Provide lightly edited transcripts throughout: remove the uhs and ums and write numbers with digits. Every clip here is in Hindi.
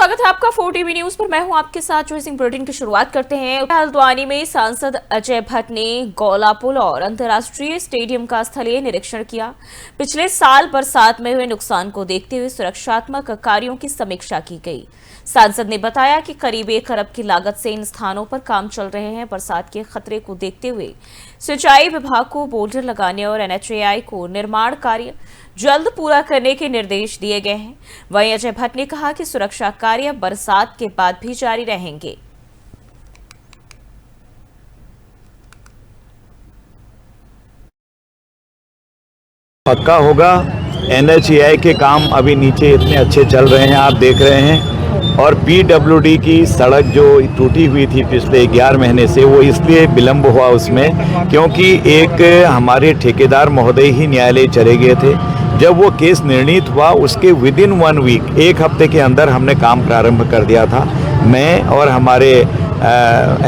स्वागत है आपका 4TV न्यूज पर। मैं हूं आपके साथ जो सिंह। बुलेटिन की शुरुआत करते हैं। हल्द्वानी में सांसद अजय भट्ट ने गौला पुल और अंतर्राष्ट्रीय स्टेडियम का स्थलीय निरीक्षण किया। पिछले साल बरसात में हुए नुकसान को देखते हुए सुरक्षात्मक कार्यों की समीक्षा की गई। सांसद ने बताया कि करीब 1 अरब की लागत से इन स्थानों पर काम चल रहे हैं। बरसात के खतरे को देखते हुए सिंचाई विभाग को बोल्डर लगाने और NHAI को निर्माण कार्य जल्द पूरा करने के निर्देश दिए गए हैं। वहीं अजय भट्ट ने कहा कि सुरक्षा कार्य बरसात के बाद भी जारी रहेंगे। पक्का होगा। NHAI के काम अभी नीचे इतने अच्छे चल रहे हैं, आप देख रहे हैं। और PWD की सड़क जो टूटी हुई थी पिछले 11 महीने से, वो इसलिए विलंब हुआ उसमें क्योंकि एक हमारे ठेकेदार महोदय ही न्यायालय चले गए थे। जब वो केस निर्णीत हुआ उसके विदिन 1 वीक, 1 हफ्ते के अंदर हमने काम प्रारंभ कर दिया था। मैं और हमारे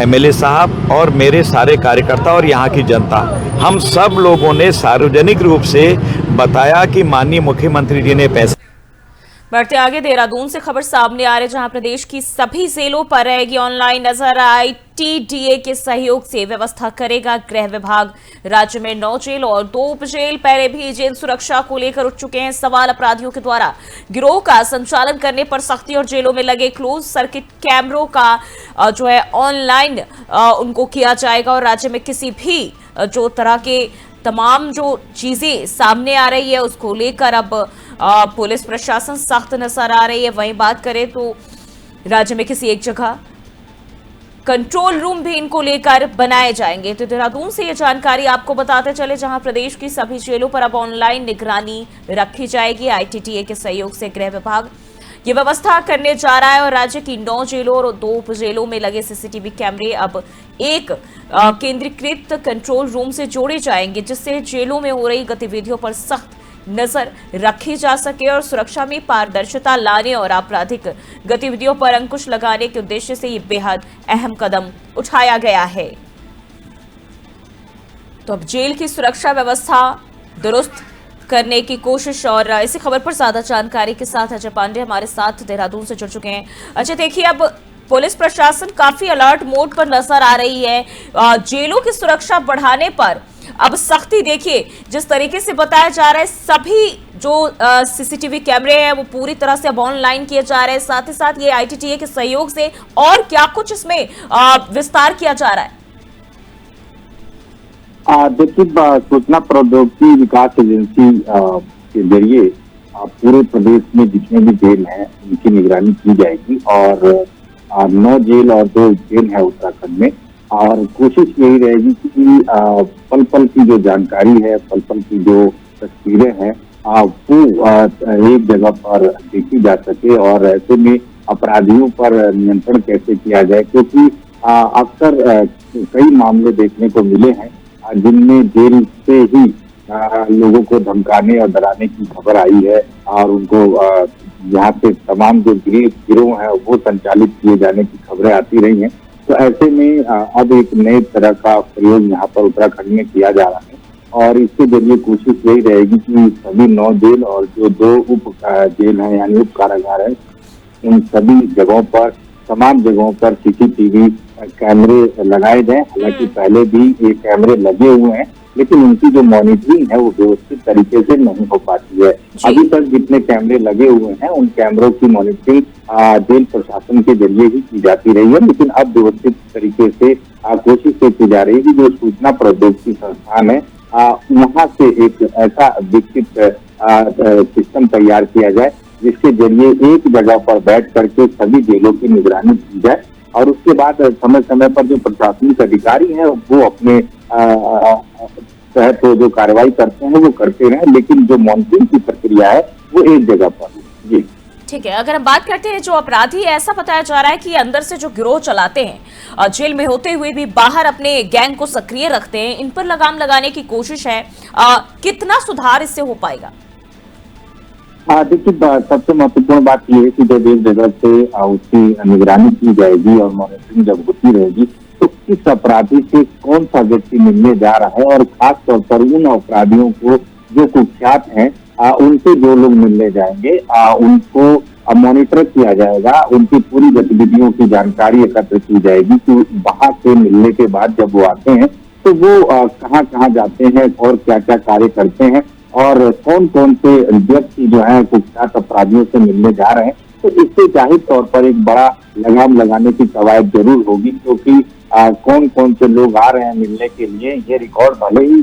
MLA साहब और मेरे सारे कार्यकर्ता और यहाँ की जनता, हम सब लोगों ने सार्वजनिक रूप से बताया कि माननीय मुख्यमंत्री जी ने पैसे। बढ़ते आगे, देहरादून से खबर सामने आ रही है जहां प्रदेश की सभी जेलों पर रहेगी ऑनलाइन नजर। ITDA के सहयोग से व्यवस्था करेगा गृह विभाग। राज्य में 9 जेल और 2 उपजेल। पहले भी जेल सुरक्षा को लेकर उठ चुके हैं सवाल। अपराधियों के द्वारा गिरोह का संचालन करने पर सख्ती और जेलों में लगे क्लोज सर्किट कैमरों का जो है ऑनलाइन उनको किया जाएगा। और राज्य में किसी भी जो तरह के तमाम जो चीजें सामने आ रही है उसको लेकर अब पुलिस प्रशासन सख्त नजर आ रही है। वहीं बात करें तो राज्य में किसी एक जगह कंट्रोल रूम भी इनको लेकर बनाए जाएंगे। तो देहरादून से ये जानकारी आपको बताते चले जहां प्रदेश की सभी जेलों पर अब ऑनलाइन निगरानी रखी जाएगी। ITDA के सहयोग से गृह विभाग ये व्यवस्था करने जा रहा है। और राज्य की 9 जेलों और 2 उपजेलों में लगे CCTV कैमरे अब एक केंद्रीकृत कंट्रोल रूम से जोड़े जाएंगे, जिससे जेलों में हो रही गतिविधियों पर सख्त नजर रखी जा सके और सुरक्षा में पारदर्शिता लाने और आपराधिक गतिविधियों पर अंकुश लगाने के उद्देश्य से ये बेहद अहम कदम उठाया गया है। तो अब जेल की सुरक्षा व्यवस्था दुरुस्त करने की कोशिश। और इसी खबर पर ज्यादा जानकारी के साथ अजय पांडे हमारे साथ देहरादून से जुड़ चुके हैं। अच्छा, देखिए, अब पुलिस प्रशासन काफी अलर्ट मोड पर नजर आ रही है। जेलों की सुरक्षा बढ़ाने पर अब सख्ती, देखिए जिस तरीके से बताया जा रहा है, सभी जो CCTV कैमरे हैं वो पूरी तरह से अब ऑनलाइन किए जा रहे हैं। साथ ही साथ ये ITDA के सहयोग से और क्या कुछ इसमें विस्तार किया जा रहा है? देखिए, सूचना प्रौद्योगिकी विकास एजेंसी के जरिए पूरे प्रदेश में जितने भी जेल हैं उनकी निगरानी की जाएगी। और 9 जेल और 2 जेल है उत्तराखंड में। और कोशिश यही रहेगी कि पल पल की जो जानकारी है, पल पल की जो तस्वीरें हैं वो एक जगह पर देखी जा सके। और ऐसे में अपराधियों पर नियंत्रण कैसे किया जाए, क्योंकि अक्सर कई मामले देखने को मिले हैं जिनमें जेल से ही लोगों को धमकाने और डराने की खबर आई है। और उनको यहाँ से तमाम जो गिरोह है वो संचालित किए जाने की खबरें आती रही हैं। तो ऐसे में अब एक नए तरह का प्रयोग यहाँ पर उत्तराखंड में किया जा रहा है। और इसके जरिए कोशिश यही रहेगी कि सभी 9 जेल और जो 2 उप जेल है यानी उप कारागार है, उन सभी जगहों पर, तमाम जगहों पर CCTV कैमरे लगाए जाए। हालांकि पहले भी ये कैमरे लगे हुए हैं, लेकिन उनकी जो मॉनिटरिंग है वो व्यवस्थित तरीके से नहीं हो पाती है। अभी तक जितने कैमरे लगे हुए हैं उन कैमरों की मॉनिटरिंग जेल प्रशासन के जरिए ही की जाती रही है। लेकिन अब व्यवस्थित तरीके से कोशिश की जा रही है कि जो सूचना प्रौद्योगिकी संस्थान है वहाँ से एक ऐसा विकसित सिस्टम तैयार किया जाए जिसके जरिए एक जगह पर बैठ करके सभी जेलों की निगरानी की जाए। और उसके बाद समय समय पर जो प्रशासनिक अधिकारी हैं वो अपने तहत जो कार्रवाई करते हैं वो करते रहे, लेकिन जो मॉनिटरिंग की प्रक्रिया है वो एक जगह पर। जी ठीक है, अगर हम बात करते हैं जो अपराधी, ऐसा बताया जा रहा है कि अंदर से जो गिरोह चलाते हैं जेल में होते हुए भी बाहर अपने गैंग को सक्रिय रखते हैं, इन पर लगाम लगाने की कोशिश है। कितना सुधार इससे हो पाएगा? देखिए, सबसे महत्वपूर्ण बात यह है कि जब एक जगह से उसकी निगरानी की जाएगी और मॉनिटरिंग जब होती रहेगी तो किस अपराधी से कौन सा व्यक्ति मिलने जा रहा है, और खास तौर पर उन अपराधियों को जो कुख्यात हैं उनसे जो लोग मिलने जाएंगे उनको मॉनिटर किया जाएगा, उनकी पूरी गतिविधियों की जानकारी एकत्र की जाएगी कि वहां से मिलने के बाद जब वो आते हैं तो वो कहाँ कहाँ जाते हैं और क्या क्या कार्य करते हैं और कौन कौन से व्यक्ति जो है कुख्यात अपराधियों से मिलने जा रहे हैं। तो इससे जाहिर तौर पर एक बड़ा लगाम लगाने की कवायद जरूर होगी, क्योंकि कौन कौन से लोग आ रहे हैं मिलने के लिए, ये रिकॉर्ड भले ही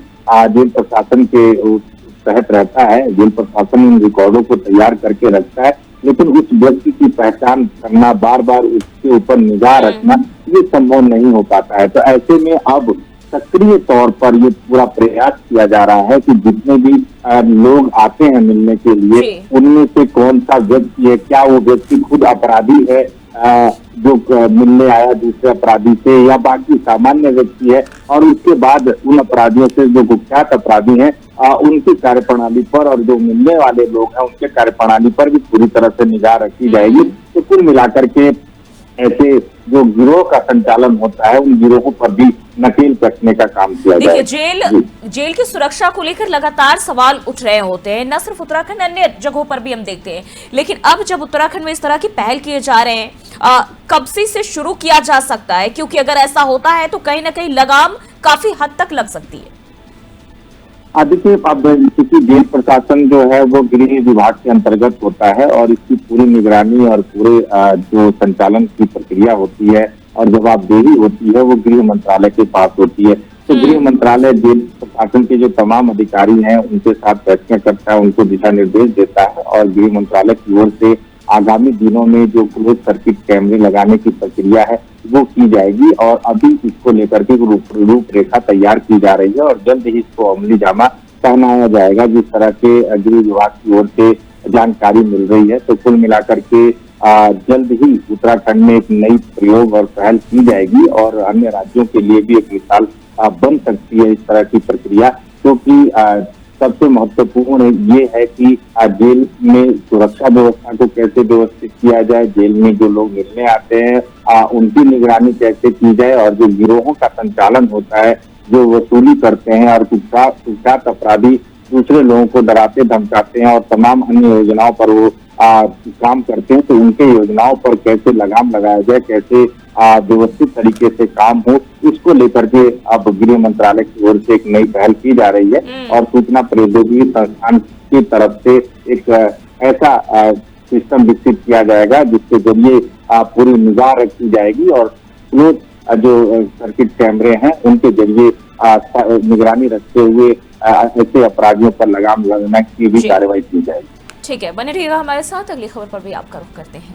जेल प्रशासन के तहत रहता है, जेल प्रशासन इन रिकॉर्डों को तैयार करके रखता है, लेकिन उस व्यक्ति की पहचान करना, बार बार उसके ऊपर निगाह रखना, ये संभव नहीं हो पाता है। तो ऐसे में अब सक्रिय तौर पर ये पूरा प्रयास किया जा रहा है कि जितने भी लोग आते हैं मिलने के लिए, उनमें से कौन सा व्यक्ति है, क्या वो व्यक्ति खुद अपराधी है जो मिलने आया दूसरे अपराधी से, या बाकी सामान्य व्यक्ति है, और उसके बाद उन अपराधियों से जो कुख्यात अपराधी हैं उनकी कार्यप्रणाली पर और जो मिलने वाले लोग हैं उनके कार्यप्रणाली पर भी पूरी तरह से निगाह रखी जाएगी। तो कुल मिलाकर के ऐसे जो गिरोह का संचालन होता है, उन गिरोहों पर भी नकेल कसने का काम किया जाए। देखिए, जेल की सुरक्षा को लेकर लगातार सवाल उठ रहे होते हैं, न सिर्फ उत्तराखंड, अन्य जगहों पर भी हम देखते हैं। लेकिन अब जब उत्तराखंड में इस तरह की पहल किए जा रहे हैं, कब से शुरू किया जा सकता है? क्योंकि अगर ऐसा होता है तो कहीं ना कहीं लगाम काफी हद तक लग सकती है। देखिए, अब क्योंकि जेल प्रशासन जो है वो गृह विभाग के अंतर्गत होता है और इसकी पूरी निगरानी और पूरे जो संचालन की प्रक्रिया होती है और जवाबदेही होती है वो गृह मंत्रालय के पास होती है। तो गृह मंत्रालय जेल प्रशासन के जो तमाम अधिकारी हैं उनके साथ बैठकें करता है, उनको दिशा निर्देश देता है और गृह मंत्रालय की ओर से आगामी दिनों में जो क्लोज सर्किट कैमरे लगाने की प्रक्रिया है वो की जाएगी और अभी इसको लेकर के रूपरेखा तैयार की जा रही है और जल्द ही इसको अमली जामा पहनाया जाएगा, जिस तरह के गृह विभाग की ओर से जानकारी मिल रही है। तो कुल मिलाकर के जल्द ही उत्तराखंड में एक नई प्रयोग और पहल की जाएगी और अन्य राज्यों के लिए भी एक मिसाल बन सकती है इस तरह की प्रक्रिया, क्योंकि सबसे महत्वपूर्ण ये है कि जेल में सुरक्षा व्यवस्था को कैसे व्यवस्थित किया जाए, जेल में जो लोग मिलने आते हैं उनकी निगरानी कैसे की जाए और जो गिरोहों का संचालन होता है, जो वसूली करते हैं और कुख्यात अपराधी दूसरे लोगों को डराते धमकाते हैं और तमाम अन्य योजनाओं पर वो काम करते हैं, तो उनके योजनाओं पर कैसे लगाम लगाया जाए, कैसे व्यवस्थित तरीके से काम हो, इसको लेकर के अब गृह मंत्रालय की ओर से एक नई पहल की जा रही है और सूचना प्रौद्योगिकी संस्थान की तरफ से एक ऐसा सिस्टम विकसित किया जाएगा जिसके जरिए पूरी निगाह रखी जाएगी और क्लोज जो सर्किट कैमरे हैं उनके जरिए निगरानी रखते हुए ऐसे अपराधियों पर लगाम लगाने की भी कार्रवाई की जाएगी। ठीक है, बने रहिएगा हमारे साथ। अगली खबर पर भी आपका रुख करते हैं।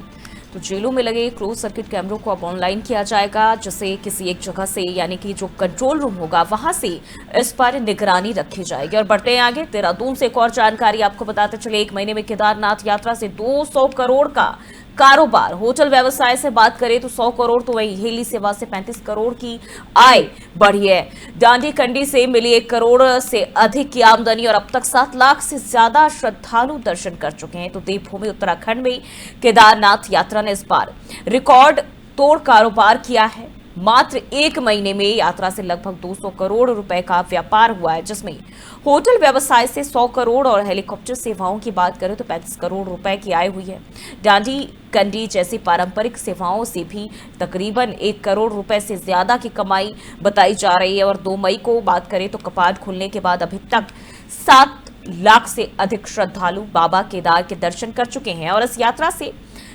तो जेलों में लगे क्लोज सर्किट कैमरों को अब ऑनलाइन किया जाएगा, जिससे किसी एक जगह से, यानी कि जो कंट्रोल रूम होगा वहां से इस पर निगरानी रखी जाएगी। और बढ़ते हैं आगे, देहरादून से एक और जानकारी आपको बताते चले। एक महीने में केदारनाथ यात्रा से 200 करोड़ का कारोबार। होटल व्यवसाय से बात करें तो 100 करोड़, तो वही हेली सेवा से 35 करोड़ की आय बढ़ी है। दांडी कंडी से मिली 1 करोड़ से अधिक की आमदनी और अब तक 7 लाख से ज्यादा श्रद्धालु दर्शन कर चुके हैं। तो देवभूमि उत्तराखंड में केदारनाथ यात्रा ने इस बार रिकॉर्ड तोड़ कारोबार किया है। मात्र 1 महीने में यात्रा से लगभग 200 करोड़ रुपए का व्यापार हुआ है, जिसमें होटल व्यवसाय से 100 करोड़ और हेलीकॉप्टर सेवाओं की बात करें तो 35 करोड़ रुपए की आय हुई है। दांडी कंडी जैसी पारंपरिक सेवाओं से भी तकरीबन 1 करोड़ रुपए से ज्यादा की कमाई बताई जा रही है। और 2 मई को बात करें तो कपाट खुलने के बाद अभी तक 7 लाख से अधिक श्रद्धालु बाबा केदार के दर्शन कर चुके हैं और इस यात्रा से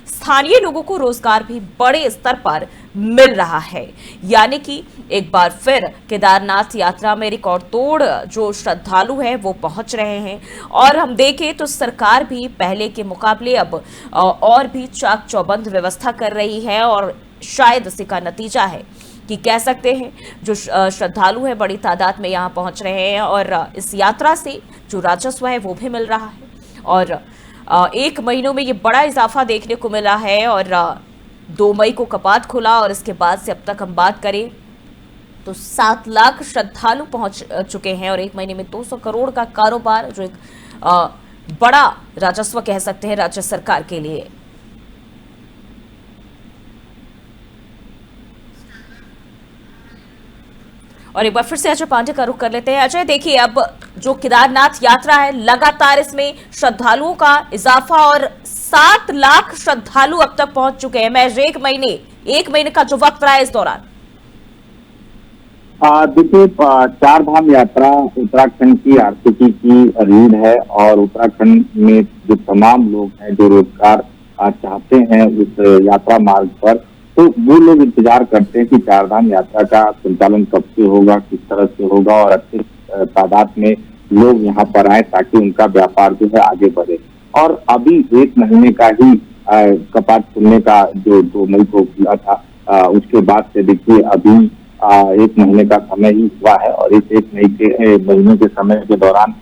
स्थानीय लोगों को रोजगार भी बड़े स्तर पर मिल रहा है। यानी कि एक बार फिर केदारनाथ यात्रा में रिकॉर्ड तोड़ जो श्रद्धालु हैं वो पहुंच रहे हैं। और हम देखें तो सरकार भी पहले के मुकाबले अब और भी चाक चौबंद व्यवस्था कर रही है और शायद इसी का नतीजा है कि कह सकते हैं जो श्रद्धालु हैं बड़ी तादाद में यहाँ पहुंच रहे हैं और इस यात्रा से जो राजस्व है वो भी मिल रहा है। और 1 महीनों में ये बड़ा इजाफा देखने को मिला है और 2 मई को कपाट खुला और इसके बाद से अब तक हम बात करें तो 7 लाख श्रद्धालु पहुंच चुके हैं और 1 महीने में 200 करोड़ का कारोबार, जो एक बड़ा राजस्व कह सकते हैं राज्य सरकार के लिए। और एक बार फिर से अजय पांडे का रुख कर लेते हैं। अजय, देखिए अब जो केदारनाथ यात्रा है लगातार इसमें श्रद्धालुओं का इजाफा और 7 लाख श्रद्धालु अब तक पहुंच चुके हैं। मैं एक महीने का जो वक्त रहा है इस दौरान। देखिए, चार धाम यात्रा उत्तराखंड की आर्थिकी की रीढ़ है और उत्तराखंड में जो तमाम लोग हैं जो रोजगार चाहते हैं उस यात्रा मार्ग पर, तो वो लोग इंतजार करते हैं कि चार धाम यात्रा का संचालन कब से होगा, किस तरह से होगा और अच्छे तादाद में लोग यहाँ पर आए ताकि उनका व्यापार जो है आगे बढ़े। और अभी 1 महीने का ही कपाट खुलने का जो 2 मई को खुला था, उसके बाद से देखिए अभी 1 महीने का समय ही हुआ है और इस 1 महीने के समय के दौरान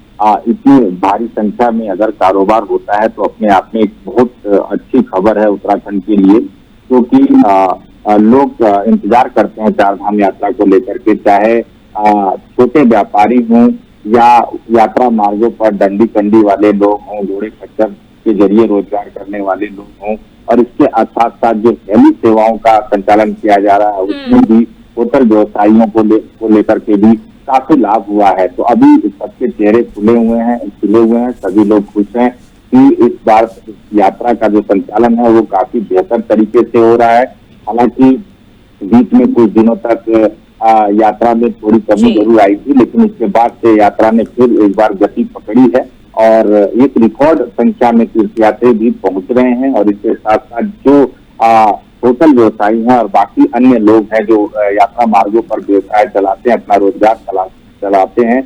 इतनी भारी संख्या में अगर कारोबार होता है तो अपने आप में एक बहुत अच्छी खबर है उत्तराखंड के लिए, क्योंकि लोग इंतजार करते हैं चार धाम यात्रा को लेकर के, चाहे छोटे व्यापारी हों या यात्रा मार्गों पर डंडी कंडी वाले लोग हों, घोड़े खच्चर के जरिए रोजगार करने वाले लोग हों, और इसके साथ साथ जो हेली सेवाओं का संचालन किया जा रहा है उसमें भी होटल व्यवसायियों को लेकर के भी काफी लाभ हुआ है। तो अभी सबके चेहरे खिले हुए हैं, सभी लोग खुश हैं कि इस बार यात्रा का जो संचालन है वो काफी बेहतर तरीके से हो रहा है। हालांकि बीच में कुछ दिनों तक यात्रा में थोड़ी कमी जरूर आई थी, लेकिन इसके बाद से यात्रा ने फिर एक बार गति पकड़ी है और एक रिकॉर्ड संख्या में तीर्थयात्री भी पहुंच रहे हैं। और इसके साथ साथ जो होटल व्यवसायी हैं और बाकी अन्य लोग हैं जो यात्रा मार्गों पर व्यवसाय चलाते हैं, अपना रोजगार चलाते हैं,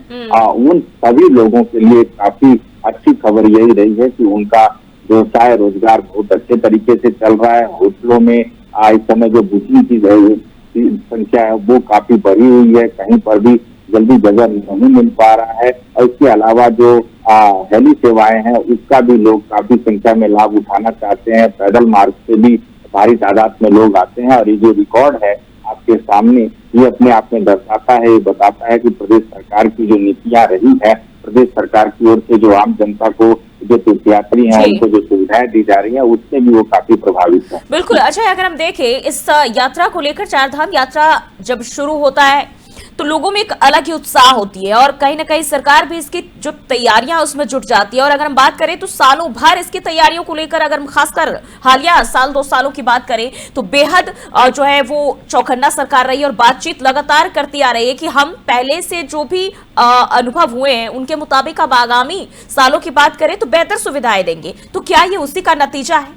उन सभी लोगों के लिए काफी अच्छी खबर यही रही है कि उनका व्यवसाय रोजगार बहुत अच्छे तरीके से चल रहा है। होटलों में इस समय जो बुकिंग की संख्या है वो काफी बढ़ी हुई है, कहीं पर भी जल्दी जगह नहीं मिल पा रहा है। और इसके अलावा जो हेली सेवाएं हैं उसका भी लोग काफी संख्या में लाभ उठाना चाहते हैं। पैदल मार्ग से भी भारी तादाद में लोग आते हैं और ये जो रिकॉर्ड है आपके सामने, ये अपने आप में दर्शाता है, ये बताता है कि प्रदेश सरकार की जो नीतियां रही है, प्रदेश सरकार की ओर से जो आम जनता को जो तीर्थयात्री हैं उनको जो सुविधाएं दी जा रही है उससे भी वो काफी प्रभावित है। बिल्कुल। अच्छा, अगर हम देखें इस यात्रा को लेकर, चार धाम यात्रा जब शुरू होता है तो लोगों में एक अलग ही उत्साह होती है और कहीं ना कहीं सरकार भी इसकी जो तैयारियां उसमें जुट जाती है। और अगर हम बात करें तो सालों भर इसकी तैयारियों को लेकर, अगर हम खासकर हालिया साल 2 सालों की बात करें तो बेहद जो है वो चौकन्ना सरकार रही है और बातचीत लगातार करती आ रही है कि हम पहले से जो भी अनुभव हुए हैं उनके मुताबिक अब आगामी सालों की बात करें तो बेहतर सुविधाएं देंगे। तो क्या ये उसी का नतीजा है?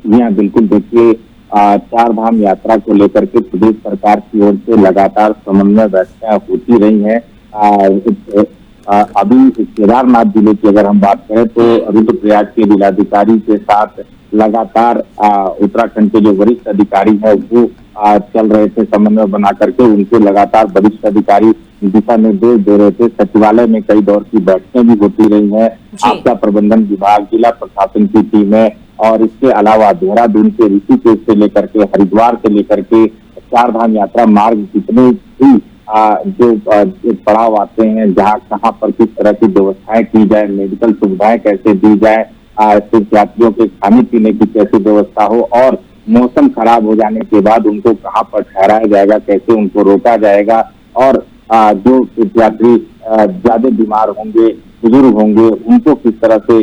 जी हाँ, बिल्कुल। देखिए, चार धाम यात्रा को लेकर के प्रदेश सरकार की ओर से लगातार समन्वय बैठकें होती रही हैं। अभी केदारनाथ जिले की अगर हम बात करें तो रुद्रप्रयाग के जिलाधिकारी के साथ लगातार उत्तराखंड के जो वरिष्ठ अधिकारी हैं वो चल रहे थे, समन्वय बना करके उनके लगातार वरिष्ठ अधिकारी दिशा निर्देश दे रहे थे। सचिवालय में कई दौर की बैठकें भी होती रही हैं, आपदा प्रबंधन विभाग, जिला प्रशासन की टीमें, और इसके अलावा देहरादून के ऋषिकेश से लेकर के हरिद्वार से लेकर के चार धाम यात्रा मार्ग जितने भी जो पड़ाव आते हैं, जहाँ कहाँ पर किस तरह की व्यवस्थाएं की जाए, मेडिकल सुविधाएं कैसे दी जाए, तीर्थयात्रियों के खाने पीने की कैसी व्यवस्था हो, और मौसम खराब हो जाने के बाद उनको कहाँ पर ठहराया जाएगा, कैसे उनको रोका जाएगा, और जो तीर्थयात्री ज्यादा बीमार होंगे, बुजुर्ग होंगे, उनको किस तरह से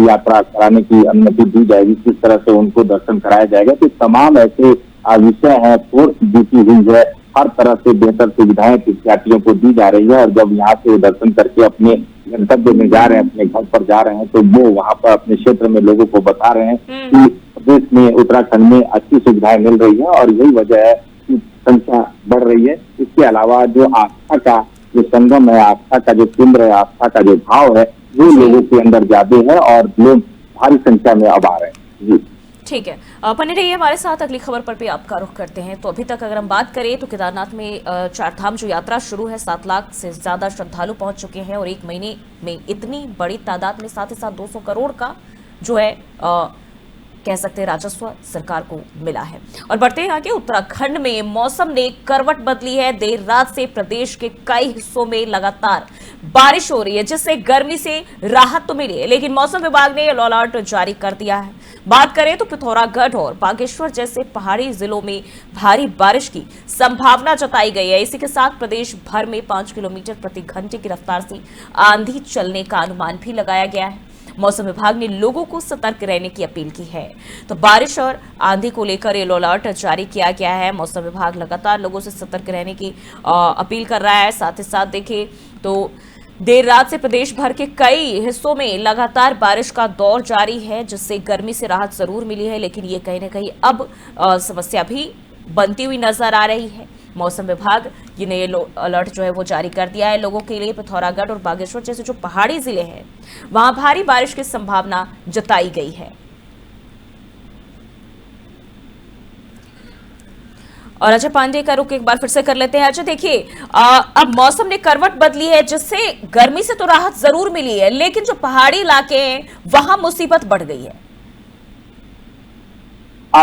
यात्रा कराने की अनुमति दी जाएगी, किस तरह से उनको दर्शन कराया जाएगा। तो तमाम ऐसे विषय है, फोर्स जीती हुई है, हर तरह से बेहतर सुविधाएं तीर्थयात्रियों को दी जा रही है। और जब यहाँ से दर्शन करके अपने गंतव्य में जा रहे हैं, अपने घर पर जा रहे हैं, तो वो वहाँ पर अपने क्षेत्र में लोगों को बता रहे हैं कि प्रदेश में, उत्तराखंड में अच्छी सुविधाएं मिल रही है और यही वजह है कि संख्या बढ़ रही है। इसके अलावा जो आस्था का जो संगम है, आस्था का जो केंद्र है, आस्था का जो भाव है, वो लोगों के अंदर ज्यादा है और लोग भारी संख्या में अब आ रहे हैं। जी ठीक है, बने रहिए हमारे साथ। अगली खबर पर भी आपका रुख करते हैं। तो अभी तक अगर हम बात करें तो केदारनाथ में चार धाम जो यात्रा शुरू है, 7 लाख से ज्यादा श्रद्धालु पहुंच चुके हैं और 1 महीने में इतनी बड़ी तादाद में साथ ही साथ 200 करोड़ का जो है कह सकते हैं राजस्व सरकार को मिला है। और बढ़ते हैं आगे, उत्तराखंड में मौसम ने करवट बदली है। देर रात से प्रदेश के कई हिस्सों में लगातार बारिश हो रही है, जिससे गर्मी से राहत तो मिली है, लेकिन मौसम विभाग ने येलो अलर्ट जारी कर दिया है। बात करें तो पिथौरागढ़ और बागेश्वर जैसे पहाड़ी जिलों में भारी बारिश की संभावना जताई गई है। इसी के साथ प्रदेश भर में 5 किलोमीटर प्रति घंटे की रफ्तार से आंधी चलने का अनुमान भी लगाया गया है। मौसम विभाग ने लोगों को सतर्क रहने की अपील की है। तो बारिश और आंधी को लेकर येलो अलर्ट जारी किया गया है। मौसम विभाग लगातार लोगों से सतर्क रहने की अपील कर रहा है। साथ ही साथ देखिए तो देर रात से प्रदेश भर के कई हिस्सों में लगातार बारिश का दौर जारी है, जिससे गर्मी से राहत जरूर मिली है, लेकिन ये कहीं ना कहीं अब समस्या भी बनती हुई नजर आ रही है। मौसम विभाग ये नए अलर्ट जो है वो जारी कर दिया है लोगों के लिए। पिथौरागढ़ और बागेश्वर जैसे जो पहाड़ी जिले हैं वहां भारी बारिश की संभावना जताई गई है। और अजय पांडे का रुख एक बार फिर से कर लेते हैं। अजय देखिए, अब मौसम ने करवट बदली है, जिससे गर्मी से तो राहत जरूर मिली है, लेकिन जो पहाड़ी इलाके हैं वहां मुसीबत बढ़ गई है।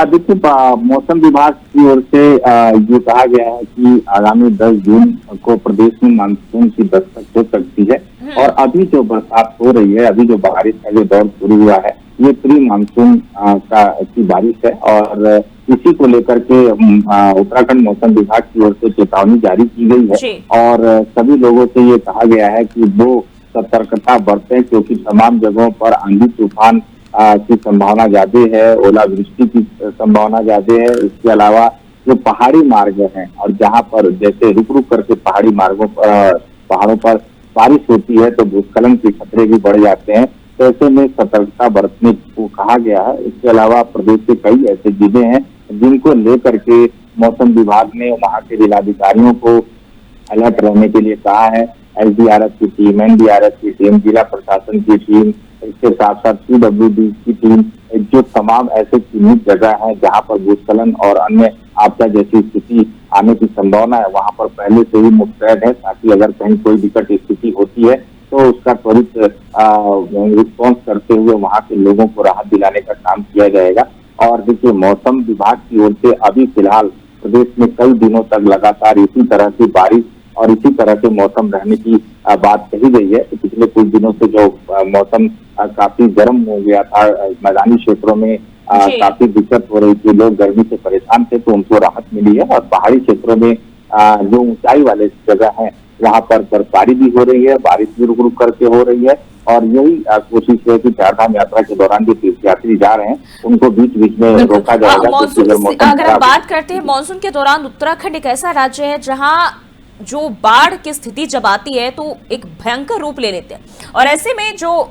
देखिए, मौसम विभाग की ओर से ये कहा गया है कि आगामी 10 जून को प्रदेश में मानसून की दस्तक हो सकती है। और अभी जो बरसात हो रही है, अभी जो बारिश का जो दौर शुरू हुआ है, ये प्री मानसून की बारिश है। और इसी को लेकर के उत्तराखंड मौसम विभाग की ओर से चेतावनी जारी की गई है। और सभी लोगों से ये कहा गया है कि वो सतर्कता बरतें, क्योंकि तमाम जगहों पर आंधी तूफान की संभावना ज्यादा है, ओलावृष्टि की संभावना ज्यादा है। इसके अलावा जो पहाड़ी मार्ग हैं और जहां पर जैसे रुक रुक करके पहाड़ी मार्गों पर पहाड़ों पर बारिश होती है तो भूस्खलन के खतरे भी बढ़ जाते हैं। तो ऐसे में सतर्कता बरतने को कहा गया है। इसके अलावा प्रदेश के कई ऐसे जिले हैं जिनको लेकर के मौसम विभाग ने वहां के जिलाधिकारियों को अलर्ट रहने के लिए कहा है। एसडीआरएफ की टीम, एनडीआरएफ की टीम, जिला प्रशासन की टीम, इसके साथ साथ पीडब्ल्यूडी की टीम, जो तमाम ऐसे चिन्हित जगह है जहां पर भूस्खलन और अन्य आपदा जैसी स्थिति आने की संभावना है, वहां पर पहले से ही मुस्तैद है, ताकि अगर कहीं कोई विकट स्थिति होती है तो उसका त्वरित रिस्पॉन्स करते हुए वहां के लोगों को राहत दिलाने का काम किया जाएगा। और देखिए, मौसम विभाग की ओर से अभी फिलहाल प्रदेश में कई दिनों तक लगातार इसी तरह की बारिश और इसी तरह के मौसम रहने की बात कही गई है। तो पिछले कुछ दिनों से जो मौसम काफी गर्म हो गया था, मैदानी क्षेत्रों में काफी दिक्कत हो रही थी, लोग गर्मी से परेशान थे, तो उनको राहत मिली है। और पहाड़ी क्षेत्रों में जो ऊंचाई वाले जगह है वहां पर बर्फबारी भी हो रही है, बारिश भी रुक रुक करके हो रही है। और यही कोशिश है कि चारधाम यात्रा के दौरान जो तीर्थयात्री जा रहे हैं उनको बीच बीच में रोका जाएगा। अगर हम बात करते हैं मानसून के दौरान, उत्तराखंड एक ऐसा राज्य है जहां जो बाढ़ की स्थिति जब आती है तो एक भयंकर रूप ले लेते हैं। और ऐसे में जो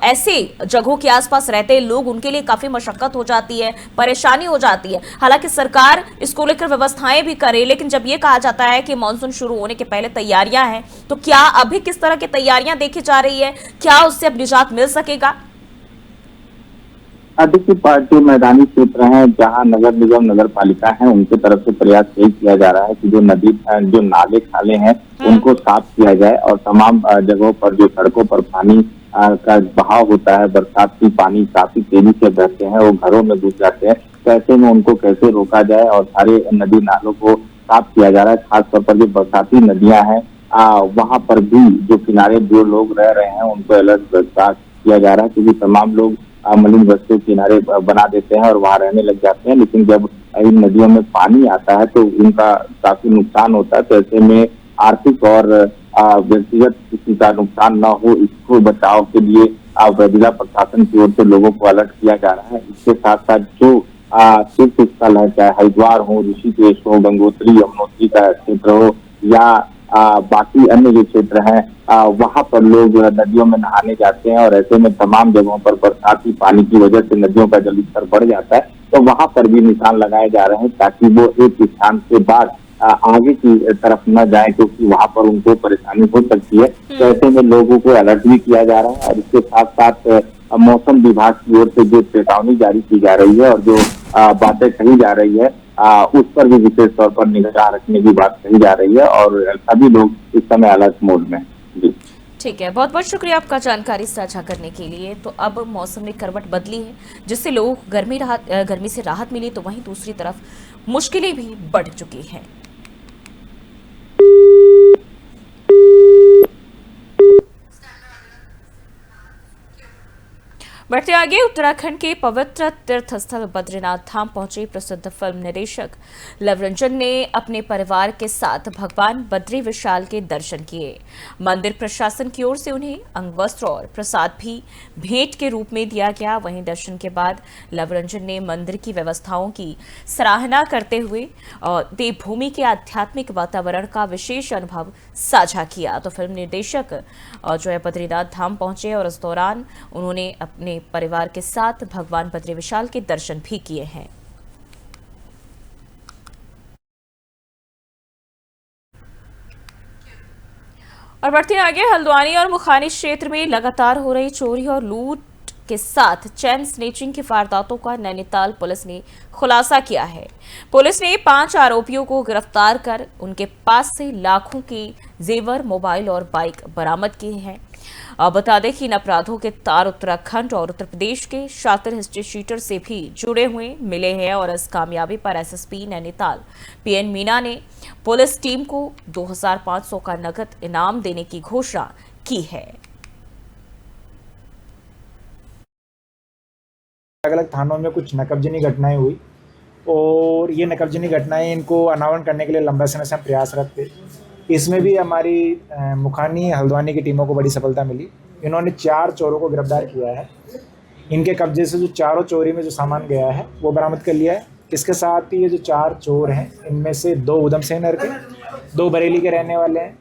ऐसे जगहों के आसपास रहते हैं लोग, उनके लिए काफी मशक्कत हो जाती है, परेशानी हो जाती है। हालांकि सरकार इसको लेकर व्यवस्थाएं भी करे, लेकिन जब ये कहा जाता है कि मानसून शुरू होने के पहले तैयारियां हैं, तो क्या अभी किस तरह की तैयारियां देखी जा रही है? क्या उससे अब निजात मिल सकेगा? देखिए, जो मैदानी क्षेत्र हैं जहां नगर निगम, नगर पालिका है, उनके तरफ से प्रयास यही किया जा रहा है कि जो नदी, जो नाले खाले हैं उनको साफ किया जाए। और तमाम जगहों पर जो सड़कों पर पानी का बहाव होता है, बरसात की पानी काफी तेजी से बहते हैं, वो घरों में घुस जाते हैं। तो ऐसे में उनको कैसे रोका जाए और सारे नदी नालों को साफ किया जा रहा है। खासतौर पर जो बरसाती नदियां हैं वहां पर भी जो किनारे जो लोग रह रहे हैं उनको अलर्ट किया जा रहा है, क्योंकि तमाम लोग मलिन बस्ते किनारे बना देते हैं और वहां रहने लग जाते हैं। लेकिन जब इन नदियों में पानी आता है तो उनका काफी नुकसान होता है। तो ऐसे में आर्थिक और व्यक्तिगत किसी का नुकसान न हो, इसको बचाव के लिए जिला प्रशासन की ओर से लोगों को अलर्ट किया जा रहा है। इसके साथ साथ जो तीर्थ स्थल है, चाहे हरिद्वार हो, ऋषिकेश हो, गंगोत्री यमुनोत्री का क्षेत्र हो या बाकी अन्य जो क्षेत्र हैं वहां पर लोग नदियों में नहाने जाते हैं। और ऐसे में तमाम जगहों पर बरसाती पानी की वजह से नदियों का जलस्तर बढ़ जाता है। तो वहां पर भी निशान लगाए जा रहे हैं ताकि वो एक स्थान से बाद आगे की तरफ न जाए, क्योंकि वहां पर उनको परेशानी हो सकती है। तो ऐसे में लोगों को अलर्ट भी किया जा रहा है। और इसके साथ साथ मौसम विभाग की ओर से जो चेतावनी जारी की जा रही है और जो बातें कही जा रही है उस पर भी विशेष तौर पर निगाह रखने की बात कही जा रही है। और सभी लोग इस समय अलर्ट मोड में। जी ठीक है, बहुत बहुत शुक्रिया आपका जानकारी साझा करने के लिए। तो अब मौसम ने करवट बदली है, जिससे लोग गर्मी से राहत मिली, तो वहीं दूसरी तरफ मुश्किलें भी बढ़ चुकी हैं। बढ़ते आगे, उत्तराखंड के पवित्र तीर्थ स्थल बद्रीनाथ धाम पहुंचे प्रसिद्ध फिल्म निदेशक लव रंजन ने अपने परिवार के साथ भगवान बद्री विशाल के दर्शन किए। मंदिर प्रशासन की ओर से उन्हें अंगवस्त्र और प्रसाद भी भेंट के रूप में दिया गया। वहीं दर्शन के बाद लव रंजन ने मंदिर की व्यवस्थाओं की सराहना करते हुए देवभूमि के आध्यात्मिक वातावरण का विशेष अनुभव साझा किया। तो फिल्म निर्देशक जो है बद्रीनाथ धाम पहुंचे और इस दौरान उन्होंने अपने परिवार के साथ भगवान बद्री विशाल के दर्शन भी किए हैं। और बढ़ते आगे, हल्द्वानी और मुखानी क्षेत्र में लगातार हो रही चोरी और लूट के साथ चेन स्नेचिंग की वारदातों का नैनीताल पुलिस ने खुलासा किया है। पुलिस ने 5 आरोपियों को गिरफ्तार कर उनके पास से लाखों के जेवर, मोबाइल और बाइक बरामद किए हैं। बता दें कि इन अपराधों के तार उत्तराखंड और उत्तर प्रदेश के शातिर हिस्ट्री शीटर से भी जुड़े हुए मिले हैं और इस कामयाबी पर एसएसपी नैनीताल पीएन मीना ने पुलिस टीम को 2500 का नकद इनाम देने की घोषणा की है। अलग अलग थानों में कुछ नकबजनी घटनाएं हुई और ये नकबजनी घटनाएं इनको अनावरण करने के लिए लंबे समय से हम प्रयासरत थे। इसमें भी हमारी मुखानी हल्द्वानी की टीमों को बड़ी सफलता मिली। इन्होंने 4 चोरों को गिरफ्तार किया है। इनके कब्जे से जो चारों चोरी में जो सामान गया है वो बरामद कर लिया है। इसके साथ ही ये जो 4 चोर हैं, इनमें से 2 उधमसिंह नगर के, 2 बरेली के रहने वाले हैं।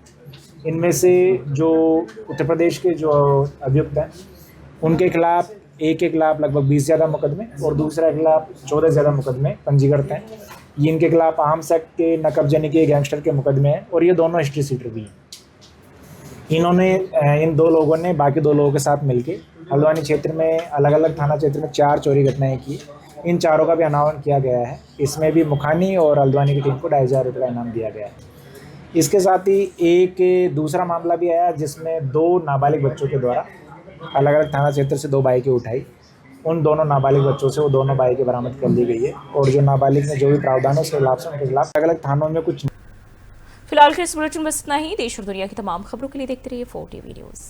इनमें से जो उत्तर प्रदेश के जो अभियुक्त हैं उनके खिलाफ एक के खिलाफ लगभग 20 ज़्यादा मुकदमे और दूसरे के खिलाफ 14 ज़्यादा मुकदमे पंजीकृत हैं। ये इनके खिलाफ आर्म्स एक्ट के, नकबजनी के, गैंगस्टर के मुकदमे हैं और ये दोनों हिस्ट्री सीटर भी हैं। इन्होंने इन 2 लोगों ने बाकी 2 लोगों के साथ मिलकर हल्द्वानी क्षेत्र में अलग अलग थाना क्षेत्र में 4 चोरी घटनाएं की। इन चारों का भी अनावरण किया गया है। इसमें भी मुखानी और हल्द्वानी की टीम को 2,500 रुपये का इनाम दिया गया है। इसके साथ ही एक दूसरा मामला भी आया जिसमें 2 नाबालिग बच्चों के द्वारा अलग अलग थाना क्षेत्र से 2 बाइकें उठाई। उन दोनों नाबालिग बच्चों से वो दोनों बाइकें बरामद कर ली गई है और जो नाबालिग में जो भी प्रावधान है उसके खिलाफ से उनके खिलाफ अलग अलग थानों में कुछ। फिलहाल के इस बुलेटिन में इतना ही। देश और दुनिया की तमाम खबरों के लिए देखते रहिए 4TV न्यूज़।